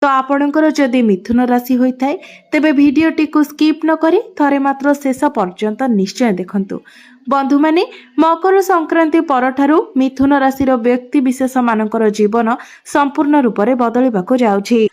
तो आपणकर जदि मिथुन राशि होता है तेबे भिडियोटी को स्किप न करी थरे मात्र शेष पर्यंत निश्चय देखंतु। बंधु माने मकर संक्रांति परठारु मिथुन राशिर व्यक्ति विशेष मानकर जीवन संपूर्ण रूप से बदलिबाकु जाउछि।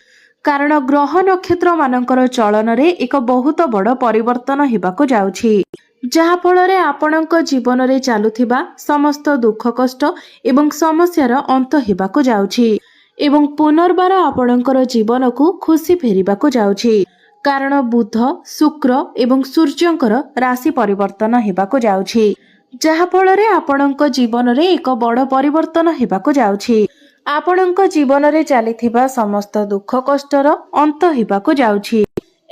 कारण ग्रह नक्षत्र मानकर चलन रे एक बहुत बड़ परिवर्तन हेबाकु जाउछि, जहा फଳରେ आपणक जीवन रे चालुथिबा समस्त दुख कष्ट एवं समस्यार अंत हेबाकु जाउछि एवं पुनर्बार आपणकर जीवन को खुशी फेरिबाकु जाउछि। कारण बुध शुक्र एवं सूर्यंकर राशि परिवर्तन हेबाकु जाउछि, जहा फଳରେ आपणक जीवन रे एक बड़ परिवर्तन हेबाकु जाउछि। आपणक जीवन रे चलिथिबा समस्त दुख कष्टर अंत हेबाकु जाउछि।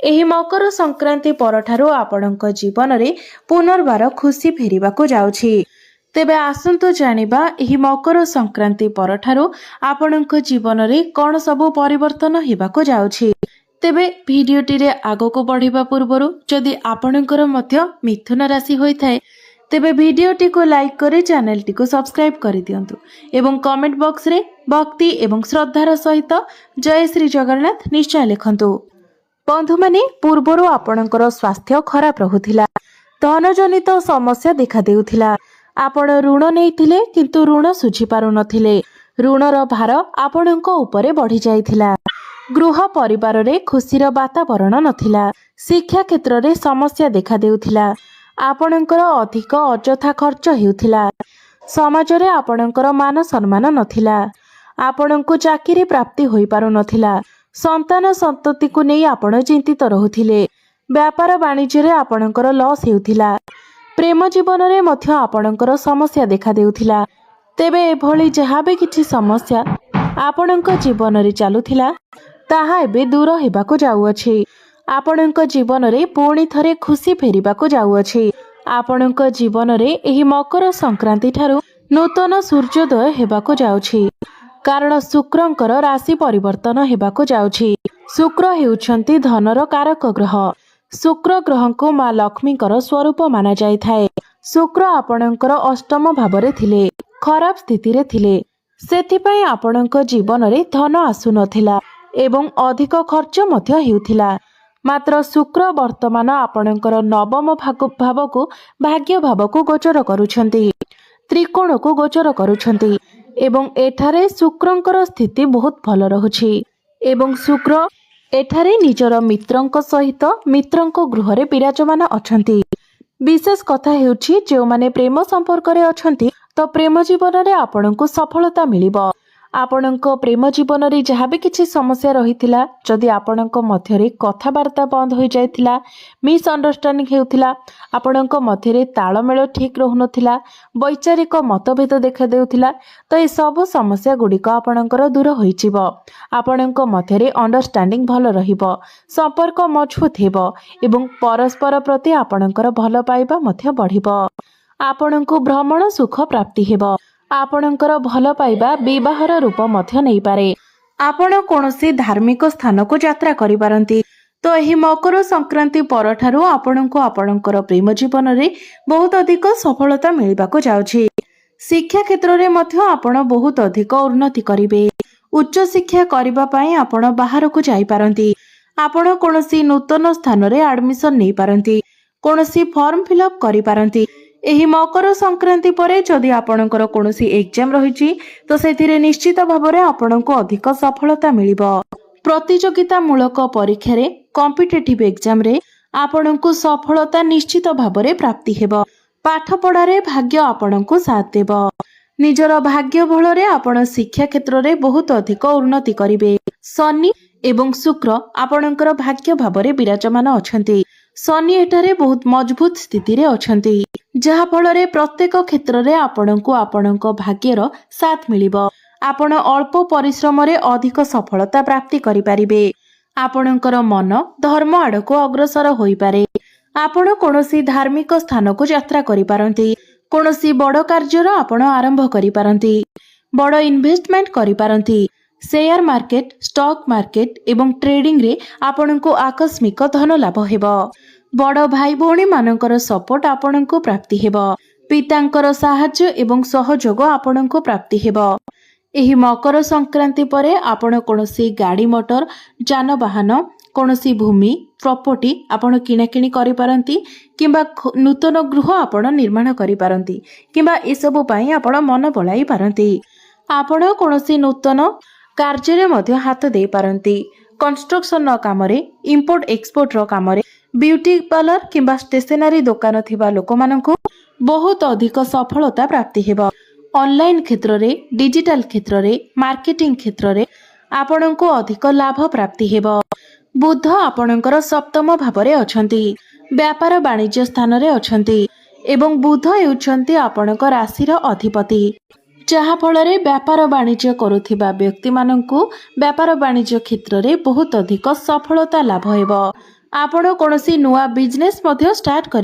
एही मकर संक्रांति परठारु आपणक जीवन रे पुनर्बार खुशी फेरिबाकु जाउछि। तेबे आसंतु जानिबा एही मकर संक्रांति परठारु आपणक जीवन रे कोन सबु परिवर्तन हेबाकु जाउछि। तेबे भिडियोटी रे आगको बढ़िबा पूर्वरु जदि आपणकर मध्य मिथुन राशि होइथाय तेबे भिडियोटी को लाइक करे चैनल को सब्सक्राइब कर दियंतु एवं कमेंट बॉक्स रे भक्ति एवं श्रद्धार सहित जय श्री जगन्नाथ निश्चय लिखंतु। बंधु माने पूर्वरु आपणकर स्वास्थ्य खराब रहुथिला, धन जनित समस्या देखा देउथिला, आपण ऋण नेइथिले किंतु ऋण सुझी पारु नथिले, ऋणर भार आपणक उपरे बढ़ी जाइथिला, गृह परिवार रे खुशीर वातावरण नथिला, शिक्षा क्षेत्र रे समस्या देखा देउथिला, आपणकर अधिक अजथा खर्च हेउथिला, समाज रे आपणकर मान सम्मान नथिला, आपणको चाकरी प्राप्ति होई पारु नथिला, संतान संतति को नहीं आपण चिंतित रहुथिले, व्यापार वाणिज्य रे आपणकर लॉस हेउथिला, प्रेम जीवन रे मध्य आपणकर समस्या देखा देउथिला। तेबे एभली जहा भी किछि समस्या आपणक जीवन रे चालुथिला ताहा एबे दूर हेबाकु जाउअछि। आपणक जीवन रे पुणी थरे खुशी फेरिबाकु जाउअछि। आपणक जीवन रे एही मकर संक्रांति ठारू नूतन सूर्योदय हेबाकु जाउछि, कारण शुक्रंकर राशि परिवर्तन हेबाकु जाउछि। शुक्र हेउछंती धनर कारक ग्रह। शुक्र ग्रह को माँ लक्ष्मीकर स्वरूप माना जाइथाए। शुक्र आपणकर अष्टम भावरे थिले, खराब स्थिति रे थिले, सेथिपई आपणक जीवन रे धन आसु नथिला एवं अधिक खर्च मध्य हेउथिला। मात्र शुक्र वर्तमान आपणकर नवम भाव को भाग्य भाव को गोचर करुछंती, त्रिकोण को गोचर करुछंती एवं एठारे शुक्रंकर स्थिति बहुत भल रहुछि एवं शुक्र एठारे निजर मित्रंक सहित मित्रंक गृह रे विराजमान अछंती। विशेष कथा हेउछि जे माने प्रेम संपर्क रे अछंती तो प्रेम जीवन रे आपणको सफलता मिलिबो। आपणको प्रेम जीवन रे जहा भी किछि समस्या रहिथिला, जदि आपणको मध्य रे कथावार्ता बंद होई जायथिला, मिस अंडरस्टैंडिंग हेउथिला, आपणको मध्य रे ताळमेळ ठीक रहुनथिला, वैचारिक मतभेद देखा देउथिला, तो ए सब समस्या गुडिक आपणकर दूर होइचिबो। आपणको मध्य रे अंडरस्टैंडिंग भल रहिबो, संपर्क मजबूत हेबो एवं परस्पर प्रति आपणकर भल पाइबा मध्य बढ़िबो। आपणको भ्रमण सुख प्राप्ति हेबो। आपणकर भल पाइबा विवाहर रूप मध्य नहीं पारे। आपण कोनोसी धार्मिक स्थान को यात्रा करि पारंती। तो एही मकर संक्रांति परठारु आपणको आपणकर प्रेम जीवन रे बहुत अधिक सफलता मिलिबाको जाउछि। शिक्षा क्षेत्र रे मध्य आपण बहुत अधिक उन्नति करिवे। उच्च शिक्षा करिबा पई आपण बाहर को जाई पारंती। आपण कोनोसी नूतन स्थान रे एडमिशन नै पारंती, कोनोसी फॉर्म फिलअप करि पारंती। एही मकर संक्रांति परे जदि आपणकर कोनोसी एग्जाम रहिछि तो सेथिरे निश्चित भाबरे आपणको अधिक सफलता मिलिबो। प्रतियोगिता मूलक परीक्षा रे कॉम्पिटिटिव एग्जाम रे आपणको सफलता निश्चित भाबरे प्राप्ति हेबो। पाठ पढ़ा रे भाग्य आपणको साथ देबो। निजर भाग्य बल रे आपण शिक्षा क्षेत्र रे बहुत अधिक उन्नति करिवे। शनि एवं शुक्र आपणकर भाग्य भाबरे विराजमान अछंती। शनि एठारे बहुत मजबूत स्थिति रे अछंती, जहा फल रे प्रत्येक क्षेत्र रे आपणको आपणको भाग्यर साथ मिलिबो। आपण अल्प परिश्रम रे अधिक सफलता प्राप्ति करि परिबे। आपणकर मन धर्म आडको अग्रसर होई पारे। आपण कोनोसी धार्मिक स्थान को यात्रा करि पारंती, कोनोसी बड़ कार्यर आपण आरंभ करि पारंती, बड़ इन्वेस्टमेंट करि पारंती। शेयर मार्केट, स्टॉक मार्केट एवं ट्रेडिंग रे आपणको आकस्मिक धन लाभ हेबो। बड़ भाई भौणी मानकर सपोर्ट आपणको प्राप्ति हेबो। पितांकर साहाय्य एवं सहयोग आपणको प्राप्ति हेबो। ଏହି ମକର ସଂକ୍ରାନ୍ତି ପରେ ଆପଣ କୌଣସି ଗାଡ଼ି ମଟର ଯାନବାହନ କୌଣସି ଭୂମି ପ୍ରପର୍ଟି ଆପଣ କିଣାକିଣି କରିପାରନ୍ତି କିମ୍ବା ନୂତନ ଗୃହ ଆପଣ ନିର୍ମାଣ କରିପାରନ୍ତି କିମ୍ବା ଏସବୁ ପାଇଁ ଆପଣ ମନ ବଳାଇ ପାରନ୍ତି। ଆପଣ କୌଣସି ନୂତନ କାର୍ଯ୍ୟରେ ମଧ୍ୟ ହାତ ଦେଇପାରନ୍ତି। କନଷ୍ଟ୍ରକ୍ସନର କାମରେ, ଇମ୍ପୋର୍ଟ ଏକ୍ସପୋର୍ଟର କାମରେ, ବ୍ୟୁଟି ପାର୍ଲର କିମ୍ବା ଷ୍ଟେସନାରୀ ଦୋକାନ ଥିବା ଲୋକମାନଙ୍କୁ ବହୁତ ଅଧିକ ସଫଳତା ପ୍ରାପ୍ତି ହେବ। ଅନଲାଇନ୍ କ୍ଷେତ୍ରରେ, ଡିଜିଟାଲ କ୍ଷେତ୍ରରେ, ମାର୍କେଟିଂ କ୍ଷେତ୍ରରେ ଆପଣଙ୍କୁ ଅଧିକ ଲାଭ ପ୍ରାପ୍ତି ହେବ। ବୁଧ ଆପଣଙ୍କର ସପ୍ତମ ଭାବରେ ଅଛନ୍ତି, ବ୍ୟାପାର ବାଣିଜ୍ୟ ସ୍ଥାନରେ ଅଛନ୍ତି ଏବଂ ବୁଧ ହେଉଛନ୍ତି ଆପଣଙ୍କ ରାଶିର ଅଧିପତି, ଯାହାଫଳରେ ବ୍ୟାପାର ବାଣିଜ୍ୟ କରୁଥିବା ବ୍ୟକ୍ତିମାନଙ୍କୁ ବ୍ୟାପାର ବାଣିଜ୍ୟ କ୍ଷେତ୍ରରେ ବହୁତ ଅଧିକ ସଫଳତା ଲାଭ ହେବ। ଆପଣ କୌଣସି ନୂଆ ବିଜନେସ୍ ମଧ୍ୟ ଷ୍ଟାର୍ଟ କରି